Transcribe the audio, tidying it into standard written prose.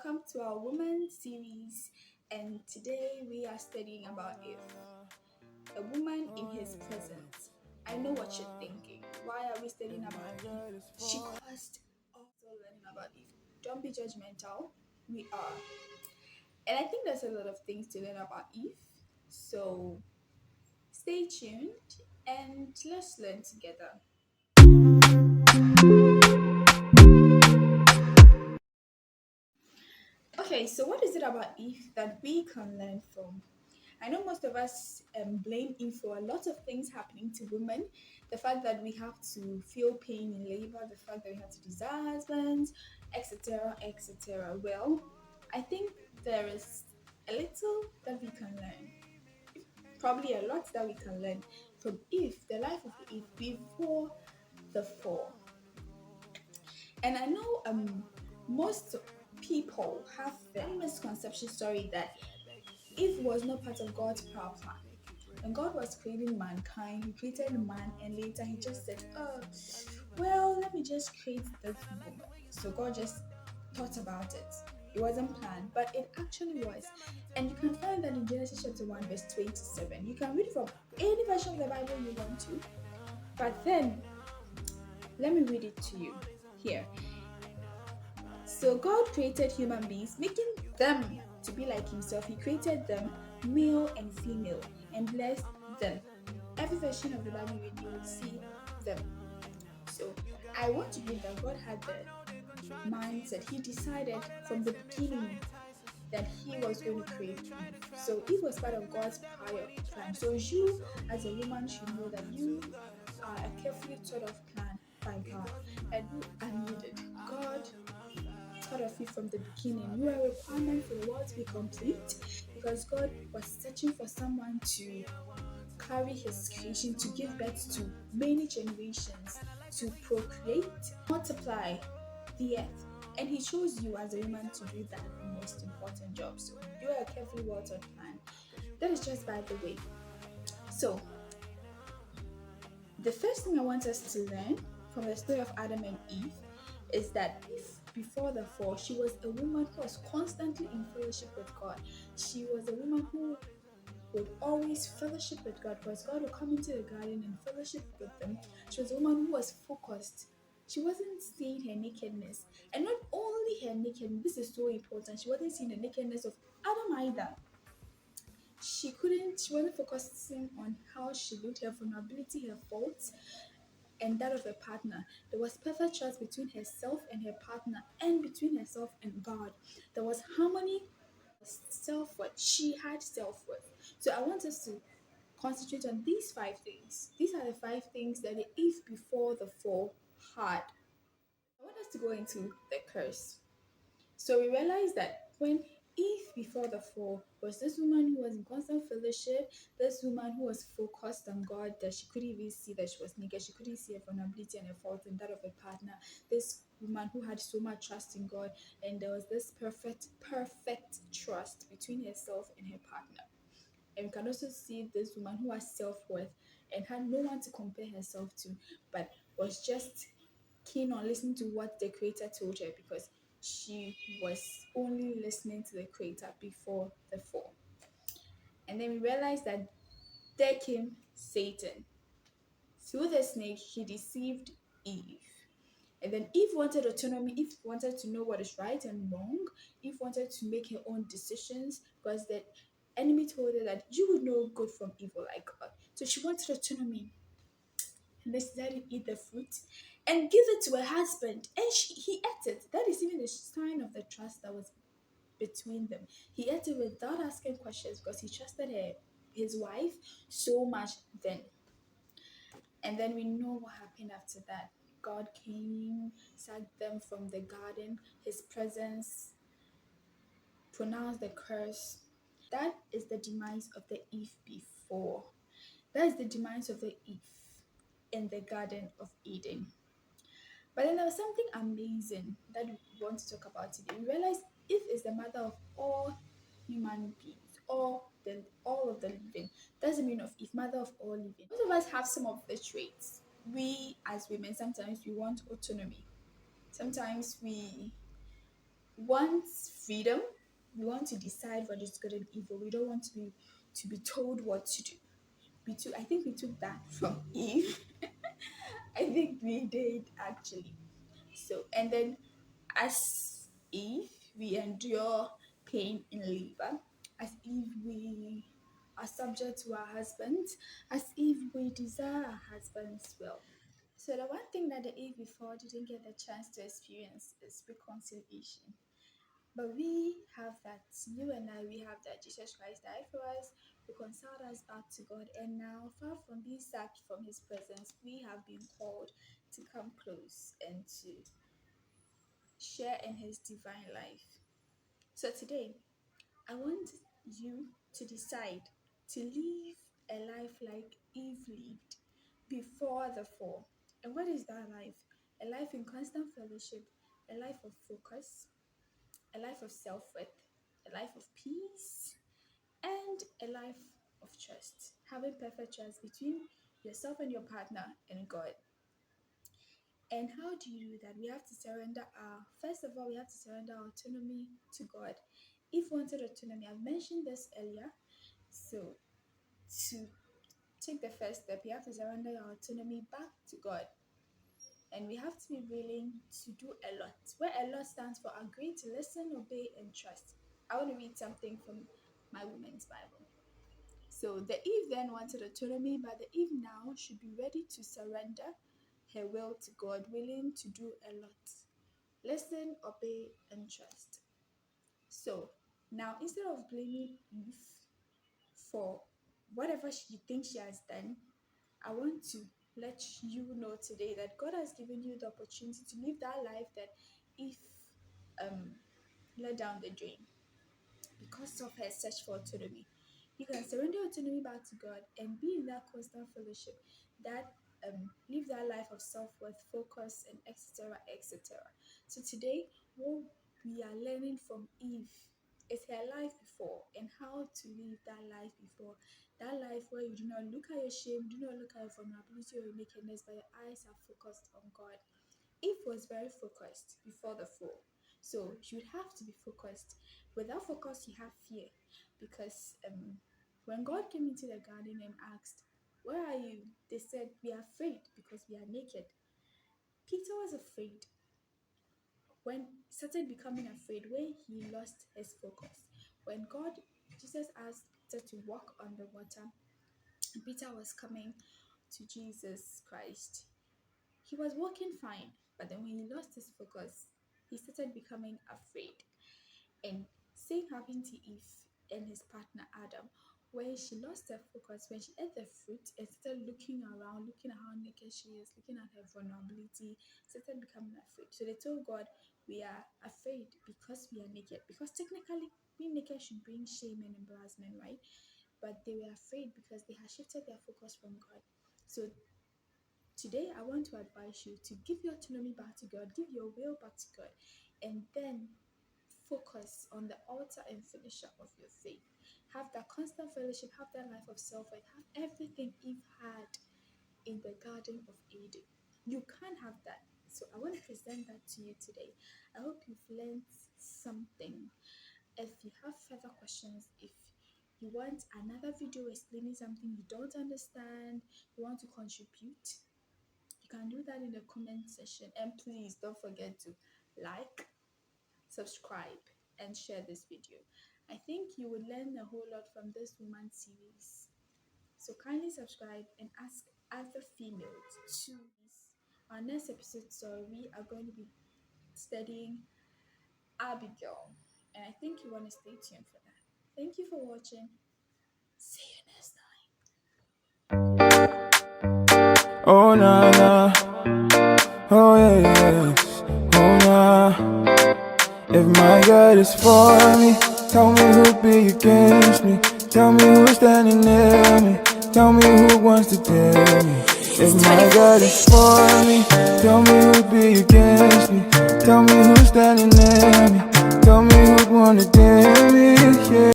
welcome to our Woman series. And today we are studying about Eve, a woman in his presence. I know what you're thinking. Why are we studying about Eve? She caused also learning about Eve. Don't be judgmental. We are. And I think there's a lot of things to learn about Eve. So stay tuned and let's learn together. Okay, so what is it about Eve that we can learn from? I know most of us blame Eve for a lot of things happening to women. The fact that we have to feel pain in labor, the fact that we have to desire husbands, etc., etc. Well, I think there is a little that we can learn, probably a lot that we can learn from Eve, the life of Eve before the fall. And I know most people have the misconception story that Eve was not part of God's power plan. When God was creating mankind, He created man, and later He just said, "Oh, well, let me just create this woman." So God just thought about it. It wasn't planned, but it actually was. And you can find that in Genesis chapter 1, verse 27. You can read from any version of the Bible you want to, but then let me read it to you here. So God created human beings, making them to be like Himself. He created them male and female and blessed them. Every version of the Bible you read, you will see them. So I want to believe that God had the mindset. He decided from the beginning that He was going to create Eve. So Eve was part of God's prior plan. So you, as a woman, should know that you are a carefully thought of plan by God, and you are needed. God thought of you from the beginning. You are a requirement for the world to be complete because God was searching for someone to carry His creation, to give birth to many generations, to procreate, multiply the earth. And He chose you as a woman to do that most important job. So you are a carefully well thought plan. That is just by the way. So the first thing I want us to learn from the story of Adam and Eve is that if before the fall, she was a woman who was constantly in fellowship with God. She was a woman who would always fellowship with God because God would come into the garden and fellowship with them. She was a woman who was focused. She wasn't seeing her nakedness. And not only her nakedness, this is so important, she wasn't seeing the nakedness of Adam either. She wasn't focusing on how she looked, her vulnerability, her faults, and that of her partner. There was perfect trust between herself and her partner, and between herself and God. There was harmony, self worth. She had self worth. So I want us to concentrate on these five things. These are the five things that the Eve before the fall had. I want us to go into the curse. So we realize that when Eve before the fall was this woman who was in constant fellowship, this woman who was focused on God, that she couldn't even see that she was naked, she couldn't see her vulnerability and her fault and that of her partner. This woman who had so much trust in God, and there was this perfect trust between herself and her partner. And we can also see this woman who has self-worth and had no one to compare herself to, but was just keen on listening to what the creator told her because she was only listening to the creator before the fall. And then we realized that there came Satan. Through the snake, he deceived Eve. And then Eve wanted autonomy. Eve wanted to know what is right and wrong. Eve wanted to make her own decisions because the enemy told her that you would know good from evil like God. So she wanted autonomy. And they decided to eat the fruit and give it to her husband. And he ate it. That is even a sign of the trust that was between them. He ate it without asking questions because he trusted her, his wife, so much then. And then we know what happened after that. God came, sacked them from the garden, His presence pronounced the curse. That is the demise of the Eve before. That is the demise of the Eve in the Garden of Eden. But then there was something amazing that we want to talk about today. We realize Eve is the mother of all human beings, all of the living. That's the meaning of Eve, mother of all living. Most of us have some of the traits. We as women sometimes we want autonomy. Sometimes we wants freedom. We want to decide what is good and evil. We don't want to be told what to do. I think we took that from Eve. I think we did actually. So, and then as Eve, we endure pain in labor. As Eve, we are subject to our husbands. As Eve, we desire our husband's will. So the one thing that the Eve before didn't get the chance to experience is reconciliation. But we have that. You and I, we have that. Jesus Christ died for us, reconciled us back to God, and now, far from being sacked from His presence, we have been called to come close and to share in His divine life. So today, I want you to decide to live a life like Eve lived before the fall. And what is that life? A life in constant fellowship, a life of focus, a life of self-worth, a life of peace, and a life of trust. Having perfect trust between yourself and your partner and God. And how do you do that? We have to surrender first of all, we have to surrender our autonomy to God. If wanted autonomy, I've mentioned this earlier. So to take the first step, you have to surrender your autonomy back to God. And we have to be willing to do a lot. Where a lot stands for agree to listen, obey, and trust. I want to read something from my women's Bible. So the Eve then wanted autonomy, but the Eve now should be ready to surrender her will to God, willing to do a lot. Listen, obey, and trust. So now instead of blaming Eve for whatever she thinks she has done, I want to let you know today that God has given you the opportunity to live that life that Eve let down the drain because of her search for autonomy. You can surrender autonomy back to God and be in that constant fellowship, that live that life of self-worth, focus, and etc. etc. So today, what we are learning from Eve is her life before and how to live that life before. That life where you do not look at your shame, do not look at your vulnerability or your nakedness, but your eyes are focused on God. Eve was very focused before the fall. So you would have to be focused. Without focus, you have fear. Because when God came into the garden and asked, "Where are you?" they said, "We are afraid because we are naked." Peter was afraid. When started becoming afraid, when he lost his focus. When Jesus asked Peter to walk on the water, and Peter was coming to Jesus Christ. He was walking fine, but then when he lost his focus, he started becoming afraid. And same happened to Eve and his partner Adam. When she lost her focus, when she ate the fruit and started looking around, looking at how naked she is, looking at her vulnerability, started becoming afraid. So they told God, "We are afraid because we are naked." Because technically, being naked should bring shame and embarrassment, right? But they were afraid because they had shifted their focus from God. So today, I want to advise you to give your autonomy back to God, give your will back to God, and then focus on the altar and finisher of your faith. Have that constant fellowship, have that life of self-worth, have everything Eve had in the Garden of Eden. You can't have that. So I want to present that to you today. I hope you've learned something. If you have further questions, if you want another video explaining something you don't understand, you want to contribute, you can do that in the comment section. And please don't forget to like, subscribe, and share this video. I think you will learn a whole lot from this woman series. So kindly subscribe and ask other females to. Our next episode, we are going to be studying Abigail, and I think you want to stay tuned for that. Thank you for watching. See you next time. Oh na na, oh yeah, oh na. If my God is for me, tell me who'd be against me. Tell me who's standing near me. Tell me who wants to dare me. If my God is for me, tell me who'd be against me. Tell me who's standing near me. Tell me who'd wanna dare me, yeah.